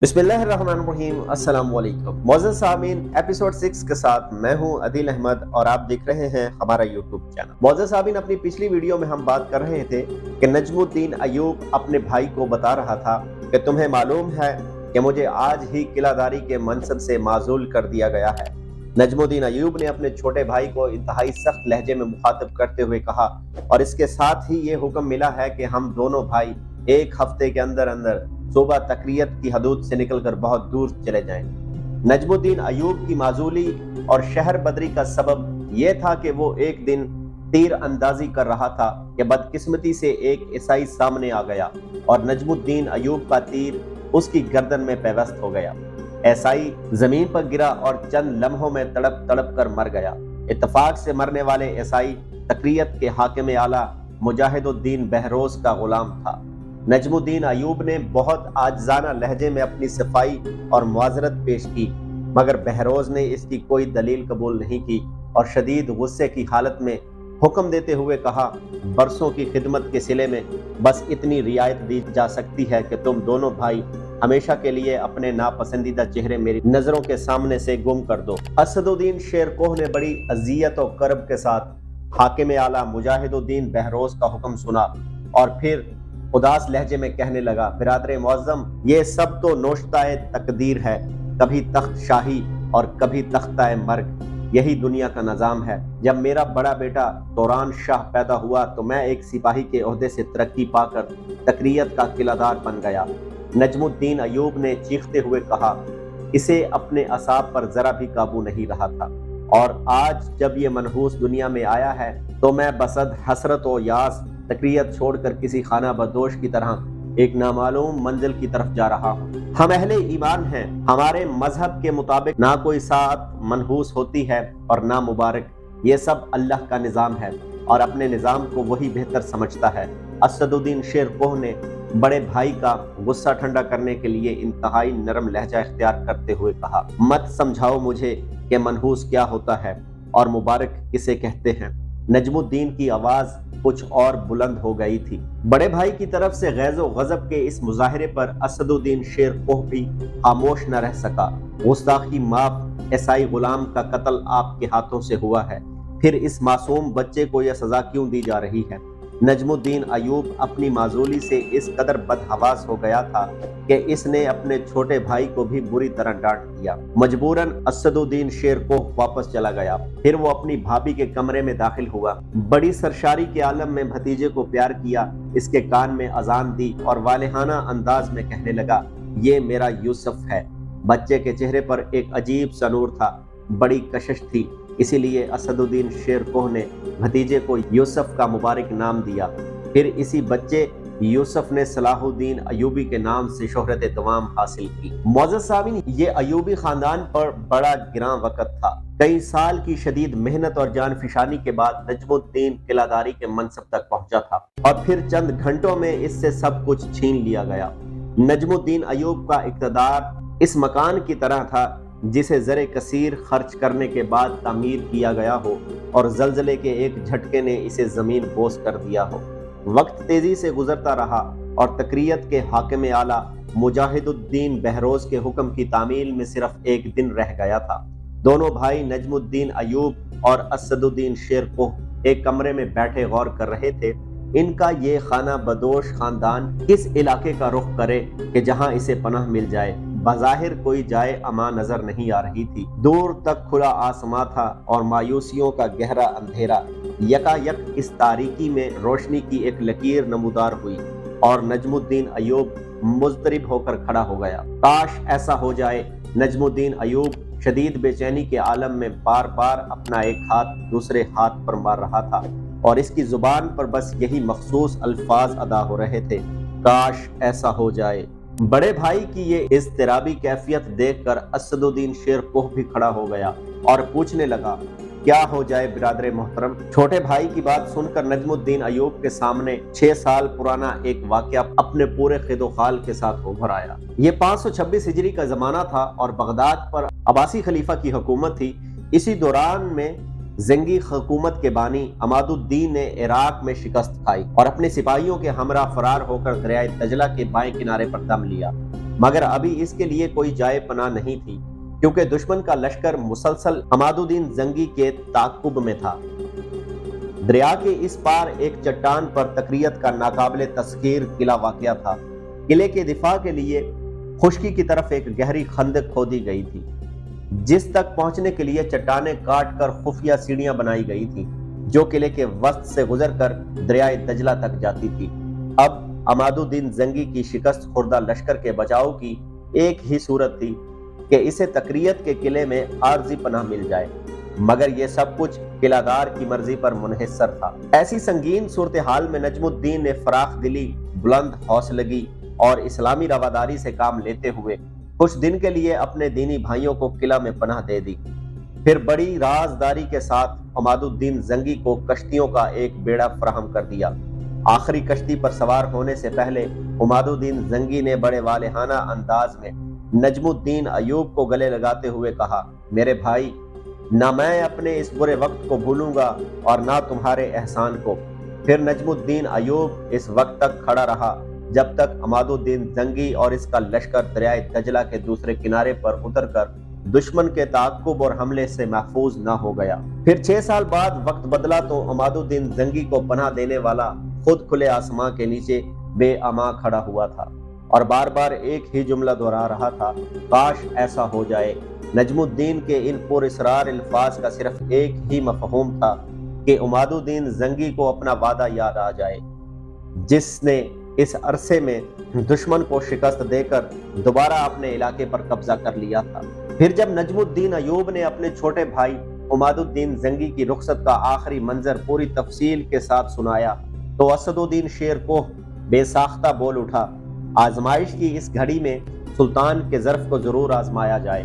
बिस्मिल्लाहिर्रहमानिर्रहीम। अस्सलाम वालेकुम मोअज़्ज़ज़ सामीन, एपिसोड 6 के साथ मैं हूं अदील अहमद और आप देख रहे हैं हमारा यूट्यूब चैनल। मोअज़्ज़ज़ सामीन, अपनी पिछली वीडियो में हम बात कर रहे थे कि नजमुद्दीन अय्यूब अपने भाई को बता रहा था कि तुम्हें मालूम है कि मुझे आज ही किलादारी के मनसब से माजूल कर दिया गया है। नजमुद्दीन अय्यूब ने अपने छोटे भाई को इंतहाई सख्त लहजे में मुखातिब करते हुए कहा, और इसके साथ ही ये हुक्म मिला है कि हम दोनों भाई एक हफ्ते के अंदर अंदर सुबह तकरीयत की हदूद से निकलकर बहुत दूर चले जाएं। नजमुद्दीन अय्यूब की माजूली और शहर बदरी का सबब यह था कि वो एक दिन तीर अंदाजी कर रहा था कि बदकिस्मती से एक ईसाई सामने आ गया और नजमुद्दीन अय्यूब का तीर उसकी गर्दन में पैवस्त हो गया। ईसाई जमीन पर गिरा और चंद लम्हों में तड़प तड़प कर मर गया। इत्तफाक से मरने वाले ईसाई तकरीयत के हाकिम आला मुजाहिदुद्दीन बहरोज का गुलाम था। नजमुद्दीन अय्यूब ने बहुत आजिज़ाना लहजे में अपनी सफाई और मुआज़रत पेश की, मगर बहरोज ने इसकी कोई दलील कबूल नहीं की और शदीद गुस्से की हालत में हुक्म देते हुए कहा, बरसों की खिदमत के सिले में बस इतनी रियायत दी जा सकती है कि तुम दोनों भाई हमेशा के लिए अपने नापसंदीदा चेहरे मेरी नजरों के सामने से गुम कर दो। असदुद्दीन शेरकोह ने बड़ी अजियत और करब के साथ हाकिम आला मुजाहिदुद्दीन बहरोज का हुक्म सुना और फिर उदास लहजे में कहने लगा, बिरादर मुअज़्ज़म, ये सब तो नोश्ताए तकदीर है, कभी तख्त शाही और कभी तख्ताए मर्ग, यही दुनिया का निजाम है। जब मेरा बड़ा बेटा तौरान शाह पैदा हुआ तो मैं एक सिपाही के ओहदे से तरक्की पाकर तकरीयत का किलादार बन गया। नजमुद्दीन अय्यूब ने चीखते हुए कहा, इसे अपने असाब पर जरा भी काबू नहीं रहा था, और आज जब ये मनहूस दुनिया में आया है तो मैं बसद हसरत और यास तकरीयत छोड़कर किसी खाना बदोश की तरह एक नामालूम मंजिल की तरफ जा रहा हूँ। हम अहले ईमान हैं, हमारे मजहब के मुताबिक ना कोई सात मनहूस होती है और ना मुबारक। ये सब अल्लाह का निज़ाम है और अपने निज़ाम को वही बेहतर समझता है। असदुद्दीन शेरकोह ने बड़े भाई का गुस्सा ठंडा करने के लिए इंतहाई नरम लहजा इख्तियार करते हुए कहा, मत समझाओ मुझे कि मनहूस क्या होता है और मुबारक किसे कहते हैं। नजमुद्दीन की आवाज कुछ और बुलंद हो गई थी। बड़े भाई की तरफ से गैज़ो गज़ब के इस मुजाहिरे पर असदुद्दीन शेरकोह भी खामोश न रह सका। गुस्ताखी माफ, ईसाई गुलाम का कत्ल आपके हाथों से हुआ है, फिर इस मासूम बच्चे को यह सजा क्यों दी जा रही है? नजमुद्दीन अय्यूब अपनी माजूली से इस कदर बदहवास हो गया था कि इसने अपने छोटे भाई को भी बुरी तरह डांट दिया। मजबूरन असदुद्दीन शेरकोह वापस चला गया। फिर वो अपनी भाभी के कमरे में दाखिल हुआ, बड़ी सरशारी के आलम में भतीजे को प्यार किया, इसके कान में अजान दी और वालिहाना अंदाज में कहने लगा, ये मेरा यूसुफ है। बच्चे के चेहरे पर एक अजीब सा नूर था, बड़ी कशिश थी, इसीलिए असदुद्दीन शेरकोह ने भतीजे को यूसुफ का मुबारक नाम दिया। फिर इसी बच्चे यूसुफ ने सलाहुद्दीन अयूबी के नाम से शोहरत तमाम हासिल की। मुअज़्ज़ज़ सामीन, ये अयूबी खानदान पर बड़ा गिरां वक़्त था। कई साल की शदीद मेहनत और जानफिशानी के बाद नजमुद्दीन किलादारी के मनसब तक पहुंचा था और फिर चंद घंटों में इससे सब कुछ छीन लिया गया। नजमुद्दीन अयूब का इक़्तिदार इस मकान की तरह था जिसे ज़रे कसीर खर्च करने के बाद तामीर किया गया हो और जल्जले के एक झटके ने इसे ज़मीन बोस कर दिया हो। वक्त तेजी से गुजरता रहा और तकरीयत के हाकिम आला मुजाहिदुद्दीन बहरोज के हुक्म की तामील में सिर्फ एक दिन रह गया था। दोनों भाई नजमुद्दीन अय्यूब और असदुद्दीन शेरकोह एक कमरे में बैठे गौर कर रहे थे। इनका ये खाना बदोश खानदान किस इलाके का रुख करे कि जहां इसे पनाह मिल जाए। बज़ाहिर कोई जाए अमा नजर नहीं आ रही थी। दूर तक खुला आसमां था और मायूसियों का गहरा अंधेरा। यकायक इस तारीकी में रोशनी की एक लकीर नमूदार हुई और नजमुद्दीन अय्यूब मुज़तरिब होकर खड़ा हो गया। काश ऐसा हो जाए। नजमुद्दीन अय्यूब शदीद बेचैनी के आलम में बार बार अपना एक हाथ दूसरे हाथ पर मार रहा था और इसकी जुबान पर बस यही मखसूस अल्फाज अदा हो रहे थे, काश ऐसा हो जाए। बड़े भाई की ये इज़्तिराबी कैफियत देखकर असदुद्दीन शेरकोह भी खड़ा हो गया और पूछने लगा, क्या हो जाए बिरादर मोहतरम? छोटे भाई की बात सुनकर नजमुद्दीन अय्यूब के सामने 6 साल पुराना एक वाकया अपने पूरे खिदोखाल के साथ उभर आया। ये 526 हिजरी का जमाना था और बगदाद पर अब्बासी खलीफा की हुकूमत थी। इसी दौरान में जंगी हुकूमत के बानी अमादुद्दीन ने इराक में शिकस्त खाई और अपने सिपाहियों के हमरा फरार होकर दरियाए दजला के बाएं किनारे पर दम लिया। मगर अभी इसके लिए कोई जाए पनाह नहीं थी, क्योंकि दुश्मन का लश्कर मुसलसल अमादुद्दीन जंगी के ताक़ुब में था। दरिया के इस पार एक चट्टान पर तकरीयत का नाकाबिले तस्खीर किला वाक़या था। किले के दिफा के लिए खुश्की की तरफ एक गहरी खंदक खोदी गई थी, जिस तक पहुंचने के लिए चट्टानें काट कर खुफिया सीढ़ियां बनाई गई थी, जो किले के वस्त से गुजरकर दरियाए दजला तक जाती थी। अब अमादुद्दीन जंगी की शिकस्त खुर्दा लश्कर के बचाव की एक ही सूरत थी कि इसे तकरीयत के किले में आर्जी पनाह मिल जाए, मगर यह सब कुछ किलादार की मर्जी पर मुनहसर था। ऐसी संगीन सूरत हाल में नजमुद्दीन ने फराख दिली, बुलंद हौसलगी और इस्लामी रवादारी से काम लेते हुए कुछ दिन के लिए अपने दीनी भाइयों को किला में पनाह दे दी। फिर बड़ी राजदारी के साथ अमादुद्दीन जंगी को कश्तियों का एक बेड़ा फराहम कर दिया। आखिरी कश्ती पर सवार होने से पहले अमादुद्दीन जंगी ने बड़े वालेहाना अंदाज में नजमुद्दीन अयूब को गले लगाते हुए कहा, मेरे भाई, ना मैं अपने इस बुरे वक्त को भूलूंगा और ना तुम्हारे एहसान को। फिर नजमुद्दीन अयूब इस वक्त तक खड़ा रहा जब तक अमादुद्दीन जंगी और इसका लश्कर दरियाए दजला के दूसरे किनारे पर उतरकर दुश्मन के ताक़ुब और हमले से महफूज न हो गया। फिर 6 साल बाद वक्त बदला तो अमादुद्दीन जंगी को पनाह देने वाला खुद खुले आसमां के नीचे बेअमा खड़ा हुआ था और बार बार एक ही जुमला दोहरा रहा था, काश ऐसा हो जाए। नजमुद्दीन के इन पुरअसरार अल्फाज का सिर्फ एक ही मफहूम था कि अमादुद्दीन जंगी को अपना वादा याद आ जाए, जिसने इस अरसे में दुश्मन को शिकस्त देकर दोबारा अपने इलाके पर कब्जा कर लिया था। फिर जब नजमुद्दीन अयूब ने अपने छोटे भाई अमादुद्दीन जंगी की रुखसत का आखिरी मंजर पूरी तफसील के साथ सुनाया तो असदुद्दीन शेर को बेसाख्ता बोल उठा, आजमाइश की इस घड़ी में सुल्तान के ज़र्फ को जरूर आजमाया जाए।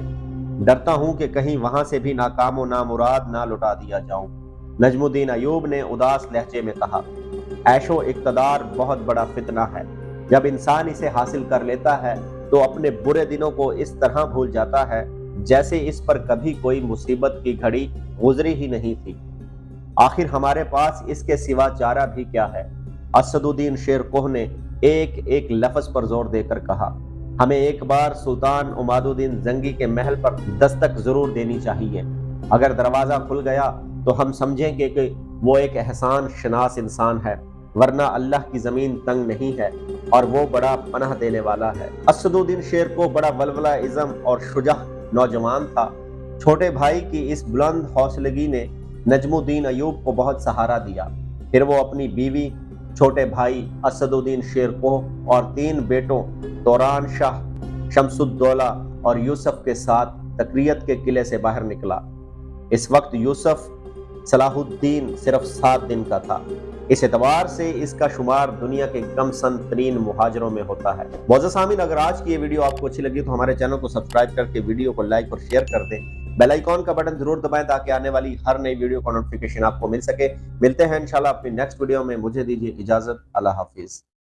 डरता हूं कि कहीं वहां से भी नाकाम व नामुराद ना लुटा दिया जाऊं। नजमुद्दीन अयूब ने उदास लहजे में कहा, ऐशो इक़्तिदार बहुत बड़ा फितना है। जब इंसान इसे हासिल कर लेता है तो अपने बुरे दिनों को इस तरह भूल जाता है जैसे इस पर कभी कोई मुसीबत की घड़ी गुजरी ही नहीं थी। आखिर हमारे पास इसके सिवा चारा भी क्या है? असदुद्दीन शेर कोह ने एक एक लफ्ज पर जोर देकर कहा, हमें एक बार सुल्तान अमादुद्दीन जंगी के महल पर दस्तक जरूर देनी चाहिए। अगर दरवाजा खुल गया तो हम समझेंगे कि वो एक एहसान शनास इंसान है, वरना अल्लाह की जमीन तंग नहीं है और वो बड़ा पनाह देने वाला है। असदुद्दीन शेर को बड़ा वलवला इज़्म और शुजा नौजवान था। छोटे भाई की इस बुलंद हौसलगी ने नजमुद्दीन अयूब को बहुत सहारा दिया। फिर वो अपनी बीवी, छोटे भाई असदुद्दीन शेर कोह और 3 बेटों तौरान शाह, शमसुद्दौला और यूसुफ के साथ तकरीयत के किले से बाहर निकला। इस वक्त यूसुफ सलाहुद्दीन सिर्फ 7 दिन का था। इस एतबार से इसका शुमार दुनिया के कम सन तरीन मुहाजिरों में होता है। मोअज़्ज़ज़ सामीन, अगर आज की ये वीडियो आपको अच्छी लगी तो हमारे चैनल को सब्सक्राइब करके वीडियो को लाइक और शेयर कर दें। बेल आइकॉन का बटन जरूर दबाएं ताकि आने वाली हर नई वीडियो का नोटिफिकेशन आपको मिल सके। मिलते हैं इंशाल्लाह अपनी नेक्स्ट वीडियो में। मुझे दीजिए इजाजत। अल्लाह हाफिज।